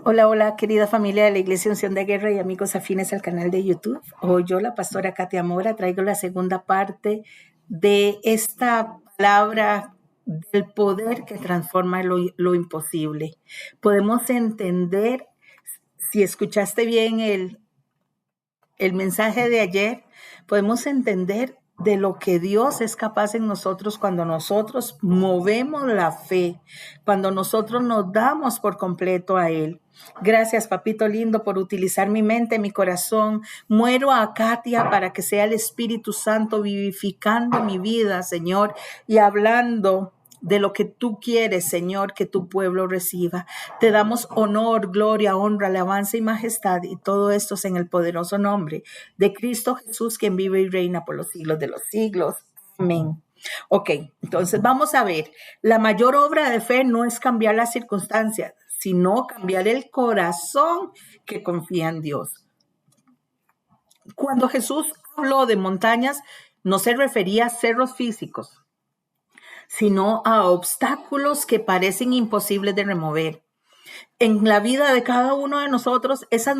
Hola, hola, querida familia de la Iglesia Unción de Guerra y amigos afines al canal de YouTube. Hoy yo, la pastora Katia Mora, traigo la segunda parte de esta palabra del poder que transforma lo imposible. Podemos entender, si escuchaste bien el mensaje de ayer, podemos entender de lo que Dios es capaz en nosotros cuando nosotros movemos la fe, cuando nosotros nos damos por completo a Él. Gracias, papito lindo, por utilizar mi mente, mi corazón. Muero a Katia para que sea el Espíritu Santo vivificando mi vida, Señor, y hablando de lo que tú quieres, Señor, que tu pueblo reciba. Te damos honor, gloria, honra, alabanza y majestad, y todo esto es en el poderoso nombre de Cristo Jesús, quien vive y reina por los siglos de los siglos. Amén. Ok, entonces vamos a ver. La mayor obra de fe no es cambiar las circunstancias, sino cambiar el corazón que confía en Dios. Cuando Jesús habló de montañas, no se refería a cerros físicos, sino a obstáculos que parecen imposibles de remover. En la vida de cada uno de nosotros, esas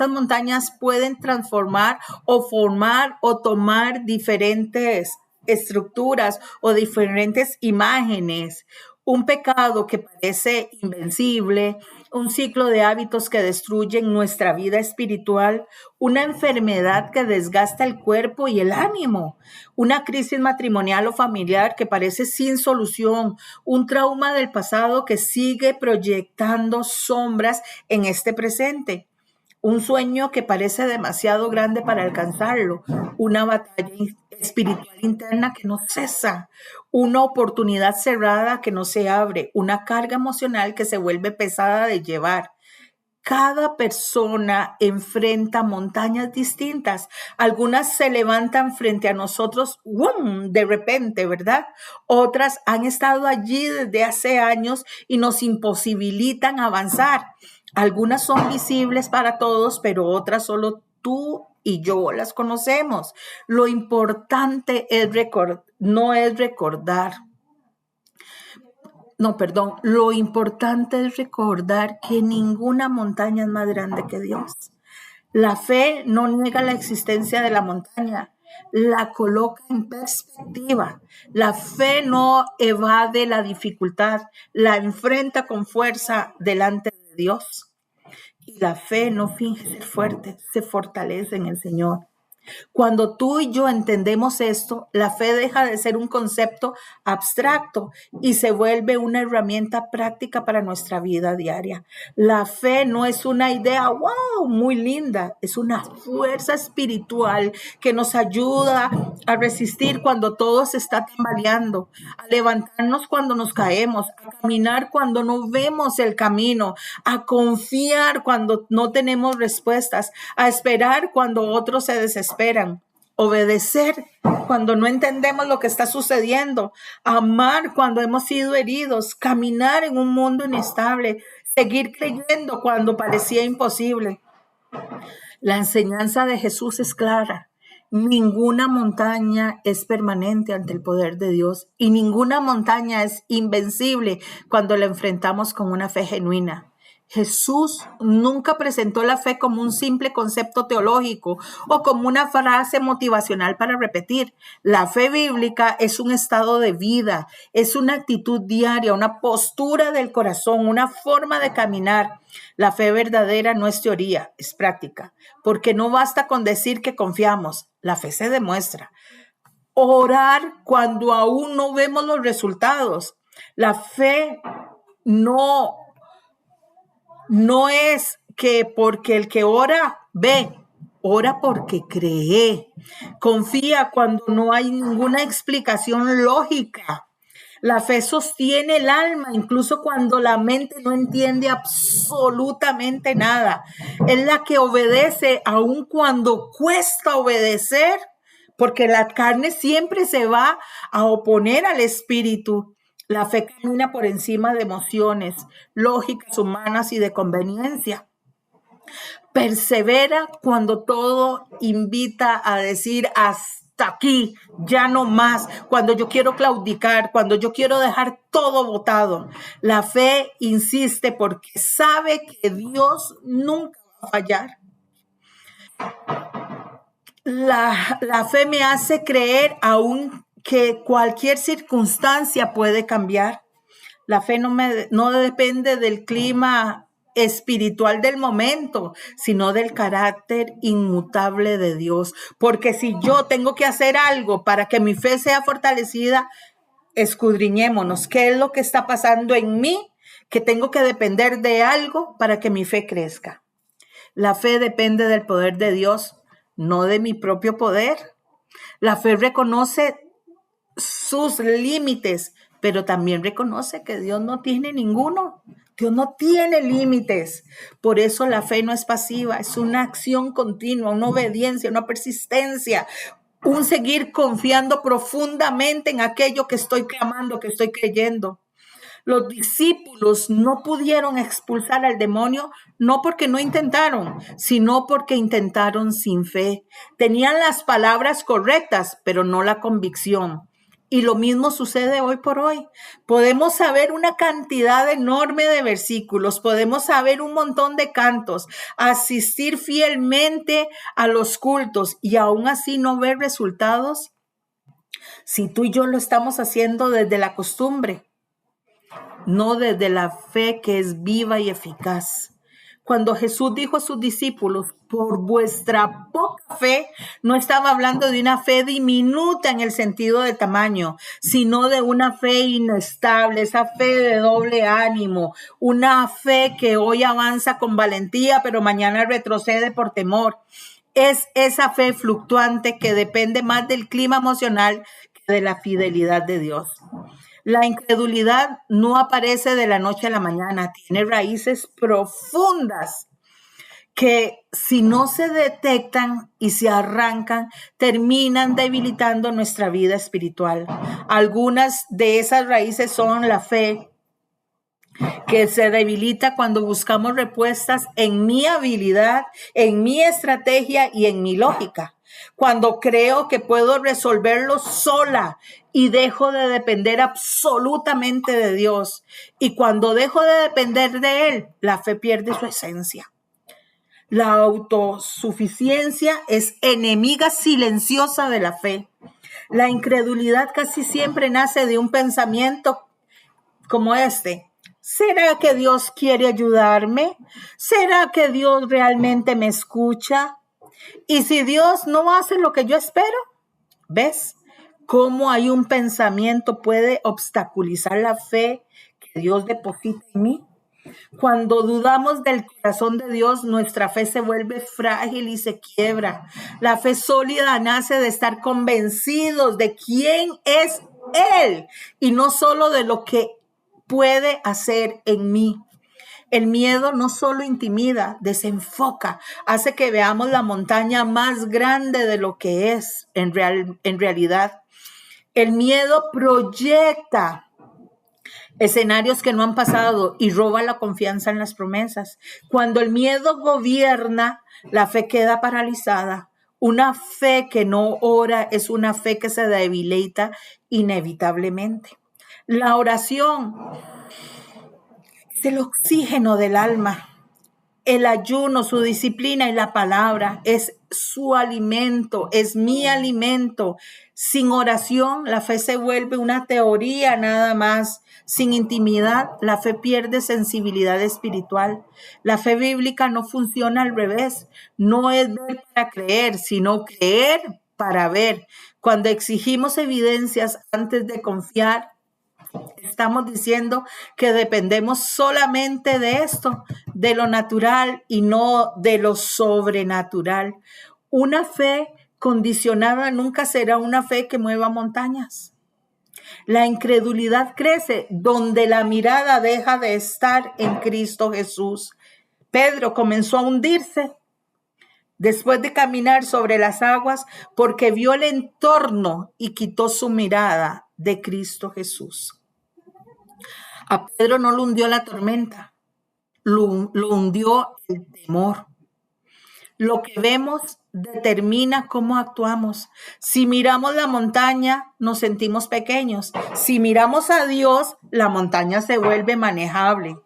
montañas pueden transformar o formar o tomar diferentes estructuras o diferentes imágenes. Un pecado que parece invencible, un ciclo de hábitos que destruyen nuestra vida espiritual, una enfermedad que desgasta el cuerpo y el ánimo, una crisis matrimonial o familiar que parece sin solución, un trauma del pasado que sigue proyectando sombras en este presente, un sueño que parece demasiado grande para alcanzarlo, una batalla espiritual interna que no cesa, una oportunidad cerrada que no se abre, una carga emocional que se vuelve pesada de llevar. Cada persona enfrenta montañas distintas. Algunas se levantan frente a nosotros, ¡wum!, de repente, ¿verdad? Otras han estado allí desde hace años y nos imposibilitan avanzar. Algunas son visibles para todos, pero otras solo tú y yo las conocemos. Lo importante no es recordar. No, perdón, lo importante es recordar que ninguna montaña es más grande que Dios. La fe no niega la existencia de la montaña, la coloca en perspectiva. La fe no evade la dificultad, la enfrenta con fuerza delante de Dios. Y la fe no finge ser fuerte, se fortalece en el Señor. Cuando tú y yo entendemos esto, la fe deja de ser un concepto abstracto y se vuelve una herramienta práctica para nuestra vida diaria. La fe no es una idea, wow, muy linda, es una fuerza espiritual que nos ayuda a resistir cuando todo se está tambaleando, a levantarnos cuando nos caemos, a caminar cuando no vemos el camino, a confiar cuando no tenemos respuestas, a esperar cuando otros se desesperan, obedecer cuando no entendemos lo que está sucediendo, amar cuando hemos sido heridos, caminar en un mundo inestable, seguir creyendo cuando parecía imposible. La enseñanza de Jesús es clara. Ninguna montaña es permanente ante el poder de Dios y ninguna montaña es invencible cuando la enfrentamos con una fe genuina. Jesús nunca presentó la fe como un simple concepto teológico o como una frase motivacional para repetir. La fe bíblica es un estado de vida, es una actitud diaria, una postura del corazón, una forma de caminar. La fe verdadera no es teoría, es práctica, porque no basta con decir que confiamos, la fe se demuestra. Orar cuando aún no vemos los resultados. La fe no es que porque el que ora ve, ora porque cree. Confía cuando no hay ninguna explicación lógica. La fe sostiene el alma, incluso cuando la mente no entiende absolutamente nada. Es la que obedece aun cuando cuesta obedecer, porque la carne siempre se va a oponer al espíritu. La fe camina por encima de emociones, lógicas humanas y de conveniencia. Persevera cuando todo invita a decir hasta hasta aquí, ya no más, cuando yo quiero claudicar, cuando yo quiero dejar todo botado. La fe insiste porque sabe que Dios nunca va a fallar. La fe me hace creer aún que cualquier circunstancia puede cambiar. La fe no depende del clima espiritual del momento, sino del carácter inmutable de Dios. Porque si yo tengo que hacer algo para que mi fe sea fortalecida, escudriñémonos. ¿Qué es lo que está pasando en mí? Que tengo que depender de algo para que mi fe crezca. La fe depende del poder de Dios, no de mi propio poder. La fe reconoce sus límites, pero también reconoce que Dios no tiene ninguno. Dios no tiene límites. Por eso la fe no es pasiva, es una acción continua, una obediencia, una persistencia, un seguir confiando profundamente en aquello que estoy clamando, que estoy creyendo. Los discípulos no pudieron expulsar al demonio, no porque no intentaron, sino porque intentaron sin fe. Tenían las palabras correctas, pero no la convicción. Y lo mismo sucede hoy por hoy. Podemos saber una cantidad enorme de versículos, podemos saber un montón de cantos, asistir fielmente a los cultos y aún así no ver resultados. Si tú y yo lo estamos haciendo desde la costumbre, no desde la fe que es viva y eficaz. Cuando Jesús dijo a sus discípulos, por vuestra poca fe, no estaba hablando de una fe diminuta en el sentido de tamaño, sino de una fe inestable, esa fe de doble ánimo, una fe que hoy avanza con valentía, pero mañana retrocede por temor. Es esa fe fluctuante que depende más del clima emocional que de la fidelidad de Dios. La incredulidad no aparece de la noche a la mañana, tiene raíces profundas que si no se detectan y se arrancan, terminan debilitando nuestra vida espiritual. Algunas de esas raíces son la fe, que se debilita cuando buscamos respuestas en mi habilidad, en mi estrategia y en mi lógica. Cuando creo que puedo resolverlo sola y dejo de depender absolutamente de Dios. Y cuando dejo de depender de Él, la fe pierde su esencia. La autosuficiencia es enemiga silenciosa de la fe. La incredulidad casi siempre nace de un pensamiento como este. ¿Será que Dios quiere ayudarme? ¿Será que Dios realmente me escucha? Y si Dios no hace lo que yo espero, ¿ves cómo hay un pensamiento puede obstaculizar la fe que Dios deposita en mí? Cuando dudamos del corazón de Dios, nuestra fe se vuelve frágil y se quiebra. La fe sólida nace de estar convencidos de quién es Él y no solo de lo que puede hacer en mí. El miedo no solo intimida, desenfoca, hace que veamos la montaña más grande de lo que es en realidad. El miedo proyecta escenarios que no han pasado y roba la confianza en las promesas. Cuando el miedo gobierna, la fe queda paralizada. Una fe que no ora es una fe que se debilita inevitablemente. La oración es el oxígeno del alma. El ayuno, su disciplina y la palabra es su alimento, es mi alimento. Sin oración, la fe se vuelve una teoría nada más. Sin intimidad, la fe pierde sensibilidad espiritual. La fe bíblica no funciona al revés. No es ver para creer, sino creer para ver. Cuando exigimos evidencias antes de confiar, estamos diciendo que dependemos solamente de esto, de lo natural y no de lo sobrenatural. Una fe condicionada nunca será una fe que mueva montañas. La incredulidad crece donde la mirada deja de estar en Cristo Jesús. Pedro comenzó a hundirse después de caminar sobre las aguas porque vio el entorno y quitó su mirada de Cristo Jesús. A Pedro no lo hundió la tormenta, lo hundió el temor. Lo que vemos determina cómo actuamos. Si miramos la montaña, nos sentimos pequeños. Si miramos a Dios, la montaña se vuelve manejable.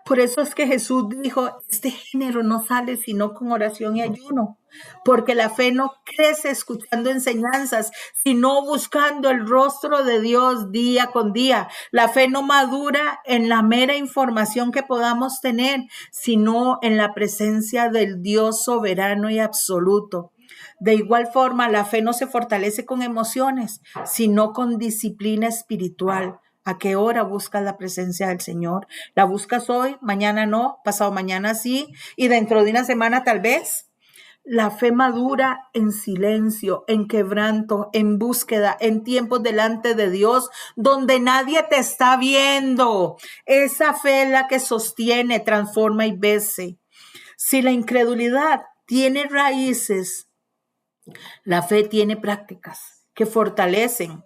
Por eso es que Jesús dijo, este género no sale sino con oración y ayuno, porque la fe no crece escuchando enseñanzas, sino buscando el rostro de Dios día con día. La fe no madura en la mera información que podamos tener, sino en la presencia del Dios soberano y absoluto. De igual forma, la fe no se fortalece con emociones, sino con disciplina espiritual. ¿A qué hora buscas la presencia del Señor? ¿La buscas hoy? Mañana no, pasado mañana sí, y dentro de una semana tal vez. La fe madura en silencio, en quebranto, en búsqueda, en tiempos delante de Dios, donde nadie te está viendo. Esa fe es la que sostiene, transforma y bese. Si la incredulidad tiene raíces, la fe tiene prácticas que fortalecen.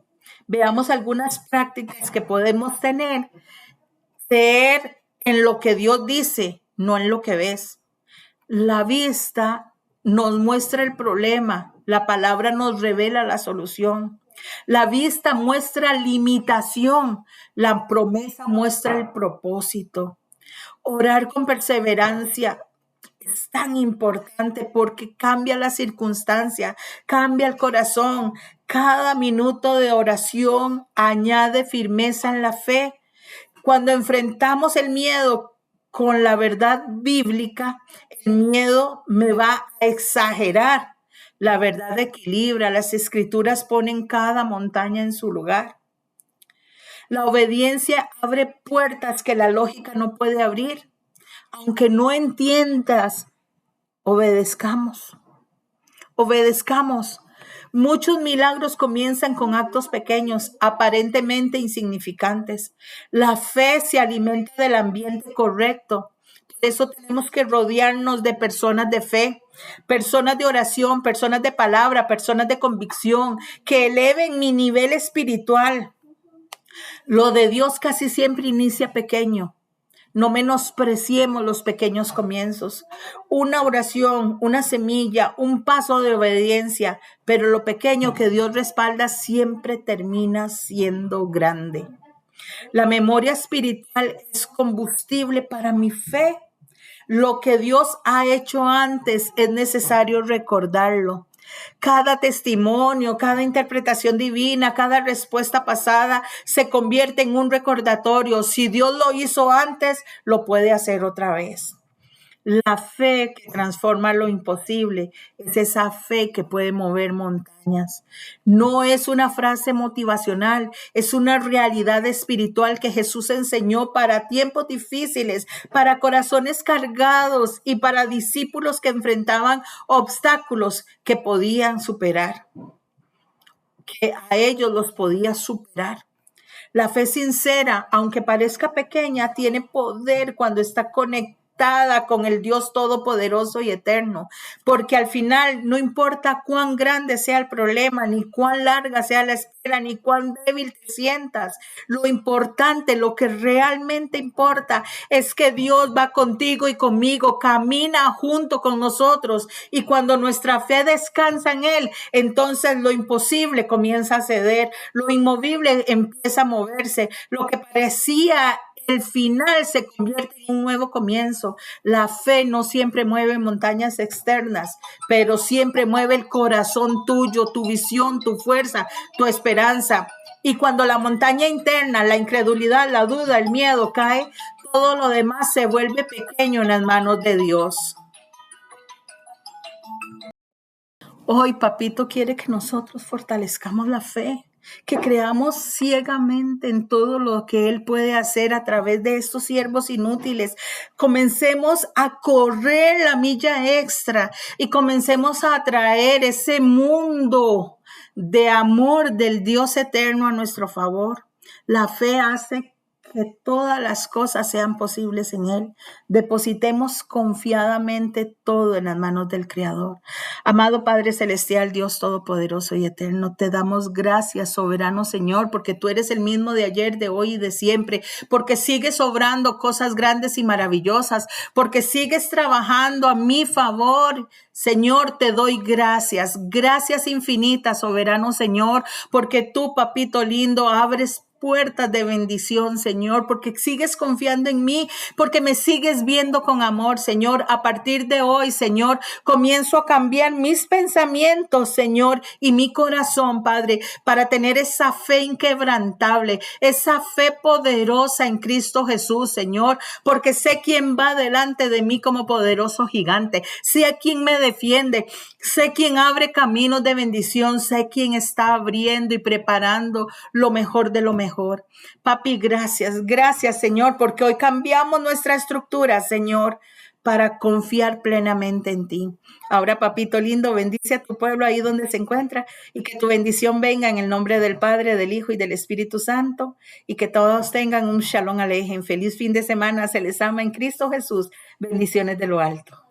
Veamos algunas prácticas que podemos tener. Creer en lo que Dios dice, no en lo que ves. La vista nos muestra el problema, la palabra nos revela la solución. La vista muestra limitación, la promesa muestra el propósito. Orar con perseverancia es tan importante porque cambia la circunstancia, cambia el corazón. Cada minuto de oración añade firmeza en la fe. Cuando enfrentamos el miedo con la verdad bíblica, el miedo me va a exagerar. La verdad equilibra, las escrituras ponen cada montaña en su lugar. La obediencia abre puertas que la lógica no puede abrir. Aunque no entiendas, obedezcamos. Obedezcamos. Muchos milagros comienzan con actos pequeños, aparentemente insignificantes. La fe se alimenta del ambiente correcto. Por eso tenemos que rodearnos de personas de fe, personas de oración, personas de palabra, personas de convicción, que eleven mi nivel espiritual. Lo de Dios casi siempre inicia pequeño. No menospreciemos los pequeños comienzos. Una oración, una semilla, un paso de obediencia, pero lo pequeño que Dios respalda siempre termina siendo grande. La memoria espiritual es combustible para mi fe. Lo que Dios ha hecho antes es necesario recordarlo. Cada testimonio, cada interpretación divina, cada respuesta pasada se convierte en un recordatorio. Si Dios lo hizo antes, lo puede hacer otra vez. La fe que transforma lo imposible es esa fe que puede mover montañas. No es una frase motivacional, es una realidad espiritual que Jesús enseñó para tiempos difíciles, para corazones cargados y para discípulos que enfrentaban obstáculos que podían superar, que a ellos los podía superar. La fe sincera, aunque parezca pequeña, tiene poder cuando está conectada con el Dios todopoderoso y eterno, porque al final no importa cuán grande sea el problema, ni cuán larga sea la espera, ni cuán débil te sientas. Lo importante, lo que realmente importa es que Dios va contigo y conmigo, camina junto con nosotros, y cuando nuestra fe descansa en Él, entonces lo imposible comienza a ceder, lo inmovible empieza a moverse, lo que parecía el final se convierte en un nuevo comienzo. La fe no siempre mueve montañas externas, pero siempre mueve el corazón tuyo, tu visión, tu fuerza, tu esperanza. Y cuando la montaña interna, la incredulidad, la duda, el miedo cae, todo lo demás se vuelve pequeño en las manos de Dios. Hoy Papito quiere que nosotros fortalezcamos la fe, que creamos ciegamente en todo lo que Él puede hacer a través de estos siervos inútiles. Comencemos a correr la milla extra y comencemos a atraer ese mundo de amor del Dios eterno a nuestro favor. La fe hace que todas las cosas sean posibles en Él. Depositemos confiadamente todo en las manos del Creador. Amado Padre Celestial, Dios Todopoderoso y Eterno, te damos gracias, soberano Señor, porque tú eres el mismo de ayer, de hoy y de siempre, porque sigues obrando cosas grandes y maravillosas, porque sigues trabajando a mi favor. Señor, te doy gracias, gracias infinitas, soberano Señor, porque tú, papito lindo, abres puertas de bendición, Señor, porque sigues confiando en mí, porque me sigues viendo con amor, Señor. A partir de hoy, Señor, comienzo a cambiar mis pensamientos, Señor, y mi corazón, Padre, para tener esa fe inquebrantable, esa fe poderosa en Cristo Jesús, Señor, porque sé quién va delante de mí como poderoso gigante, sé a quién me defiende, sé quién abre caminos de bendición, sé quién está abriendo y preparando lo mejor de lo mejor. Papi, gracias, gracias, Señor, porque hoy cambiamos nuestra estructura, Señor, para confiar plenamente en ti. Ahora, papito lindo, bendice a tu pueblo ahí donde se encuentra y que tu bendición venga en el nombre del Padre, del Hijo y del Espíritu Santo, y que todos tengan un shalom alejem. Feliz fin de semana, se les ama en Cristo Jesús. Bendiciones de lo alto.